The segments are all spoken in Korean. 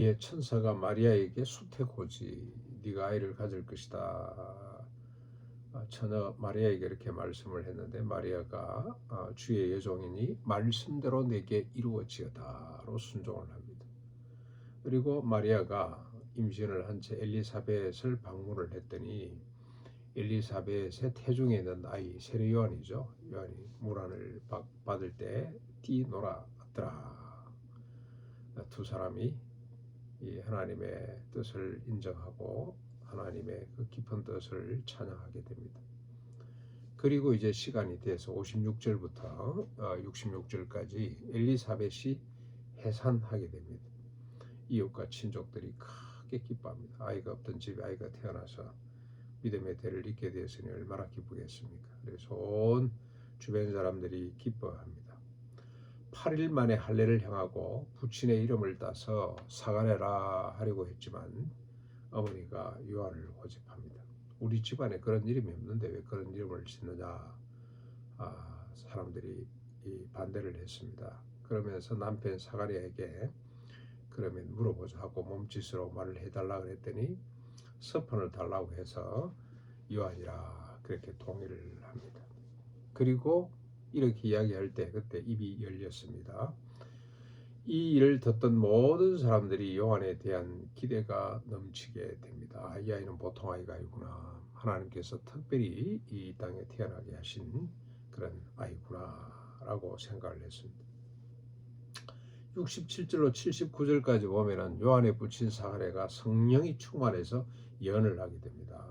예, 천사가 마리아에게 수태고지 네가 아이를 가질 것이다. 처녀 마리아에게 이렇게 말씀을 했는데 마리아가 주의 여종이니 말씀대로 내게 이루어지어다로 순종을 합니다. 그리고 마리아가 임신을 한 채 엘리사벳을 방문을 했더니 엘리사벳의 태중에 있는 아이 세례 요한이죠. 요한이 물안을 받을 때 뛰놀았더라. 두 사람이 이 하나님의 뜻을 인정하고 하나님의 그 깊은 뜻을 찬양하게 됩니다. 그리고 이제 시간이 돼서 56절부터 66절까지 엘리사벳이 해산하게 됩니다. 이웃과 친족들이 크게 기뻐합니다. 아이가 없던 집에 아이가 태어나서 믿음의 대를 잇게 되었으니 얼마나 기쁘겠습니까? 그래서 온 주변 사람들이 기뻐합니다. 8일 만에 할례를 행하고 부친의 이름을 따서 사가랴라 하려고 했지만 어머니가 요한을 고집합니다. 우리 집안에 그런 이름이 없는데 왜 그런 이름을 짓느냐. 사람들이 반대를 했습니다. 그러면서 남편 사가랴에게 그러면 물어보자 하고 몸짓으로 말을 해달라 그랬더니 서편을 달라고 해서 요한이라 그렇게 동의를 합니다. 그리고 이렇게 이야기할 때 그때 입이 열렸습니다. 이 일을 듣던 모든 사람들이 요한에 대한 기대가 넘치게 됩니다. 이 아이는 보통 아이가 아니구나. 하나님께서 특별히 이 땅에 태어나게 하신 그런 아이구나 라고 생각을 했습니다. 67절로 79절까지 보면은 요한의 부친 사가랴가 성령이 충만해서 예언을 하게 됩니다.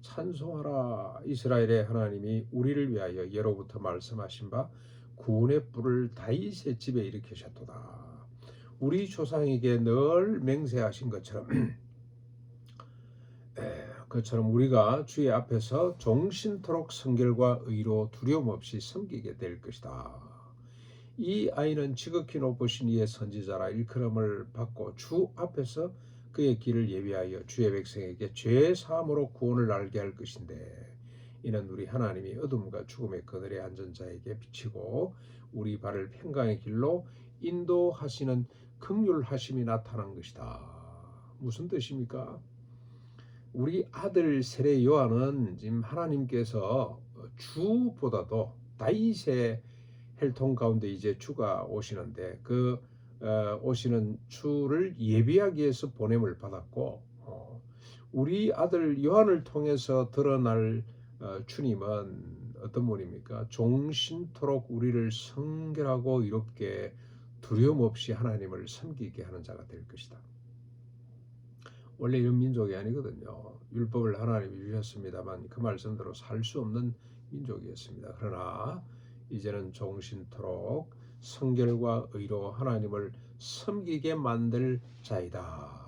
찬송하라. 이스라엘의 하나님이 우리를 위하여 예로부터 말씀하신 바 구원의 뿔을 다윗의 집에 일으키셨도다. 우리 조상에게 늘 맹세하신 것처럼 우리가 주의 앞에서 종신토록 성결과 의로 두려움 없이 섬기게 될 것이다. 이 아이는 지극히 높으신 이의 선지자라 일컬음을 받고 주 앞에서 그의 길을 예비하여 주의 백성에게 죄 사함으로 구원을 알게 할 것인데 이는 우리 하나님이 어둠과 죽음의 그늘에 앉은 자에게 비치고 우리 발을 평강의 길로 인도하시는 긍휼하심이 나타난 것이다. 무슨 뜻입니까? 우리 아들 세례 요한은 지금 하나님께서 주보다도 다윗의 혈통 가운데 이제 주가 오시는데 그 오시는 주를 예비하기 위해서 보냄을 받았고 우리 아들 요한을 통해서 드러날 주님은 어떤 분입니까? 종신토록 우리를 성결하고 이롭게 두려움 없이 하나님을 섬기게 하는 자가 될 것이다. 원래 이런 민족이 아니거든요. 율법을 하나님이 주셨습니다만 그 말씀대로 살 수 없는 민족이었습니다. 그러나 이제는 종신토록 성결과 의로 하나님을 섬기게 만들 자이다.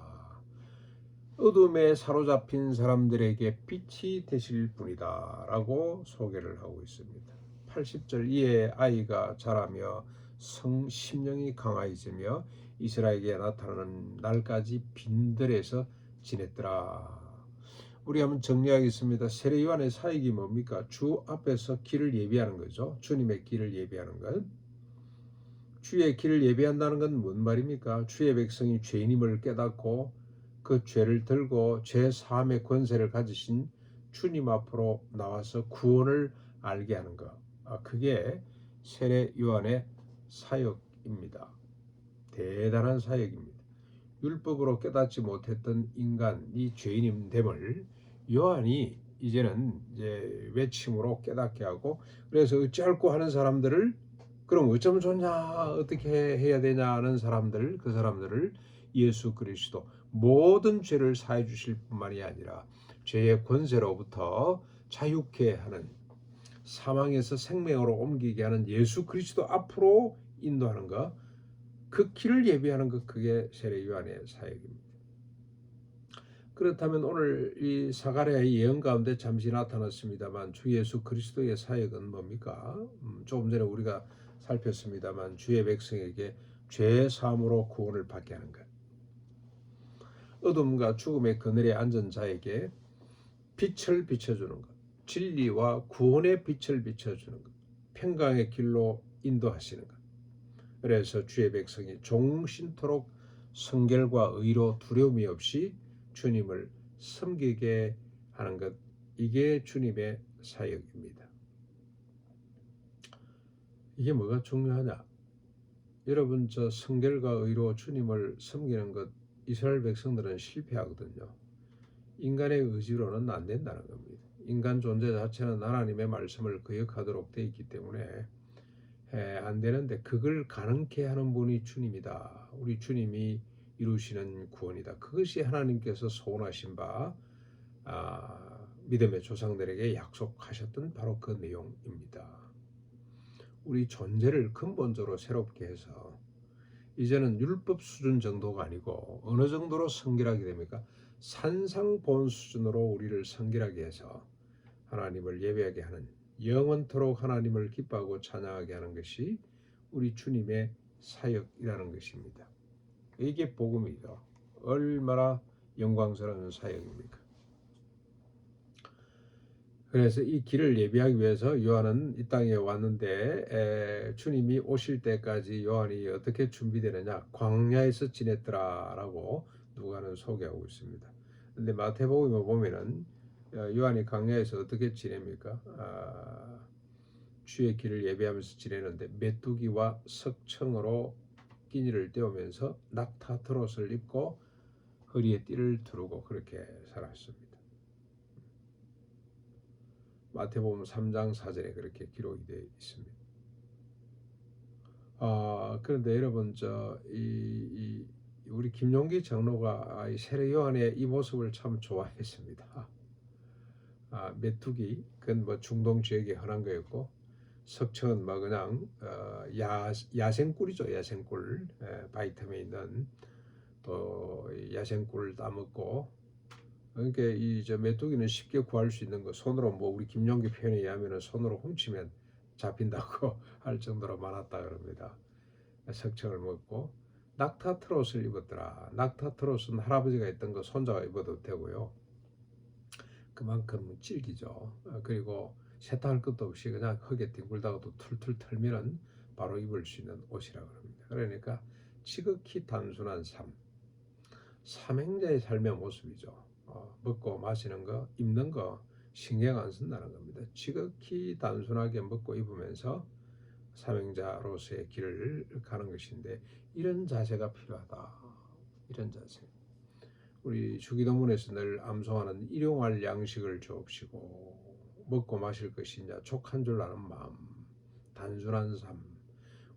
어둠에 사로잡힌 사람들에게 빛이 되실 분이다 라고 소개를 하고 있습니다. 80절 이에 아이가 자라며 심령이 강하여지며 이스라엘에게 나타나는 날까지 빈들에서 지냈더라. 우리 한번 정리하겠습니다. 세례 요한의 사역이 뭡니까? 주 앞에서 길을 예비하는 거죠. 주님의 길을 예비하는 것. 주의 길을 예비한다는 건 뭔 말입니까? 주의 백성이 죄인임을 깨닫고 그 죄를 들고 죄 사함의 권세를 가지신 주님 앞으로 나와서 구원을 알게 하는 것. 그게 세례 요한의 사역입니다. 대단한 사역입니다. 율법으로 깨닫지 못했던 인간이 죄인임됨을 요한이 이제는 이제 외침으로 깨닫게 하고 그래서 어찌할꼬 하는 사람들을 그럼 어쩌면 좋냐 어떻게 해야 되냐 하는 사람들 그 사람들을 예수 그리스도 모든 죄를 사해 주실 뿐만이 아니라 죄의 권세로부터 자유케 하는 사망에서 생명으로 옮기게 하는 예수 그리스도 앞으로 인도하는 것 그 길을 예비하는 것 그게 세례 요한의 사역입니다. 그렇다면 오늘 이 사가랴의 예언 가운데 잠시 나타났습니다만 주 예수 그리스도의 사역은 뭡니까? 조금 전에 우리가 살폈습니다만 주의 백성에게 죄 사함으로 구원을 받게 하는 것. 어둠과 죽음의 그늘에 앉은 자에게 빛을 비춰주는 것. 진리와 구원의 빛을 비춰주는 것. 평강의 길로 인도하시는 것. 그래서 주의 백성이 종신토록 성결과 의로 두려움이 없이 주님을 섬기게 하는 것, 이게 주님의 사역입니다. 이게 뭐가 중요하냐? 여러분, 저 성결과 의로 주님을 섬기는 것, 이스라엘 백성들은 실패하거든요. 인간의 의지로는 안 된다는 겁니다. 인간 존재 자체는 하나님의 말씀을 거역하도록 되어 있기 때문에 안 되는데, 그걸 가능케 하는 분이 주님이다. 우리 주님이 이루시는 구원이다. 그것이 하나님께서 소원하신 바 믿음의 조상들에게 약속하셨던 바로 그 내용입니다. 우리 존재를 근본적으로 새롭게 해서 이제는 율법 수준 정도가 아니고 어느 정도로 성결하게 됩니까? 산상본 수준으로 우리를 성결하게 해서 하나님을 예배하게 하는, 영원토록 하나님을 기뻐하고 찬양하게 하는 것이 우리 주님의 사역이라는 것입니다. 이게 복음이죠. 얼마나 영광스러운 사역입니까? 그래서 이 길을 예비하기 위해서 요한은 이 땅에 왔는데 주님이 오실 때까지 요한이 어떻게 준비되느냐? 광야에서 지냈더라라고 누가는 소개하고 있습니다. 근데 마태복음에 보면은 요한이 광야에서 어떻게 지냅니까? 주의 길을 예배하면서 지내는데 메뚜기와 석청으로 끼니를 때우면서 낙타 트롯을 입고 허리에 띠를 두르고 그렇게 살았습니다. 마태복음 3장 4절에 그렇게 기록이 되어 있습니다. 그런데 여러분, 우리 김용기 장로가 이 세례 요한의 이 모습을 참 좋아했습니다. 메뚜기, 그건 뭐 중동 지역에 흔한 거였고, 석청은 뭐 그냥 야생꿀이죠. 야생꿀, 바이타민 있는 또 야생꿀을 따먹고. 그러니까 저 메뚜기는 쉽게 구할 수 있는 거, 손으로, 뭐 우리 김용기 표현에 의하면 손으로 훔치면 잡힌다고 할 정도로 많았다 그럽니다. 석청을 먹고 낙타 트롯을 입었더라. 낙타 트롯은 할아버지가 입던 거 손자가 입어도 되고요. 그만큼 질기죠. 그리고 세탁할 것도 없이 그냥 흙에 뒹굴다가도 툴툴 털면은 바로 입을 수 있는 옷이라고 합니다. 그러니까 지극히 단순한 삶, 삼행자의 삶의 모습이죠. 먹고 마시는 거, 입는 거 신경 안 쓴다는 겁니다. 지극히 단순하게 먹고 입으면서 삼행자로서의 길을 가는 것인데, 이런 자세가 필요하다. 이런 자세. 우리 주기도문에서 늘 암송하는 일용할 양식을 주옵시고 먹고 마실 것이 이제 족한 줄 아는 마음, 단순한 삶.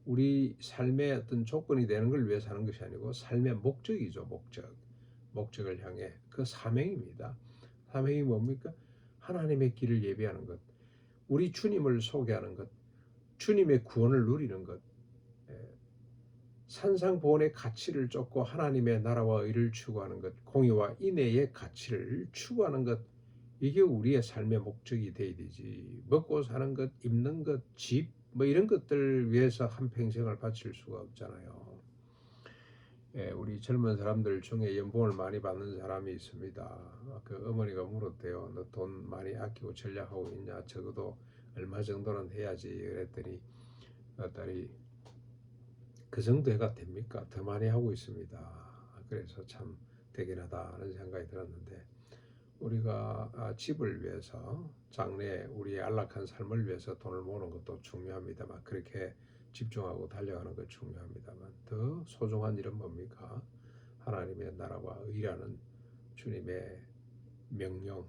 우리 삶의 어떤 조건이 되는 걸 위해 사는 것이 아니고 삶의 목적이죠. 목적을 향해 그 사명입니다. 사명이 뭡니까? 하나님의 길을 예배하는 것, 우리 주님을 소개하는 것, 주님의 구원을 누리는 것, 산상보온의 가치를 쫓고 하나님의 나라와 의를 추구하는 것, 공의와 인애의 가치를 추구하는 것, 이게 우리의 삶의 목적이 돼야 되지. 먹고 사는 것, 입는 것, 집, 뭐 이런 것들 위해서 한 평생을 바칠 수가 없잖아요. 우리 젊은 사람들 중에 연봉을 많이 받는 사람이 있습니다. 그 어머니가 물었대요. 너 돈 많이 아끼고 전략하고 있냐? 적어도 얼마 정도는 해야지. 그랬더니 딸이 그 정도 해가 됩니까? 더 많이 하고 있습니다. 그래서 참 대견하다는 생각이 들었는데, 우리가 집을 위해서, 장래 우리의 안락한 삶을 위해서 돈을 모으는 것도 중요합니다만, 그렇게 집중하고 달려가는 것 중요합니다만, 더 소중한 일은 뭡니까? 하나님의 나라와 의라는 주님의 명령,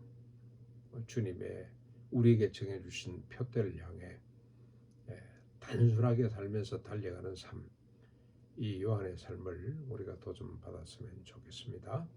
주님의 우리에게 정해주신 표대를 향해 단순하게 살면서 달려가는 삶, 이 요한의 삶을 우리가 도전받았으면 좋겠습니다.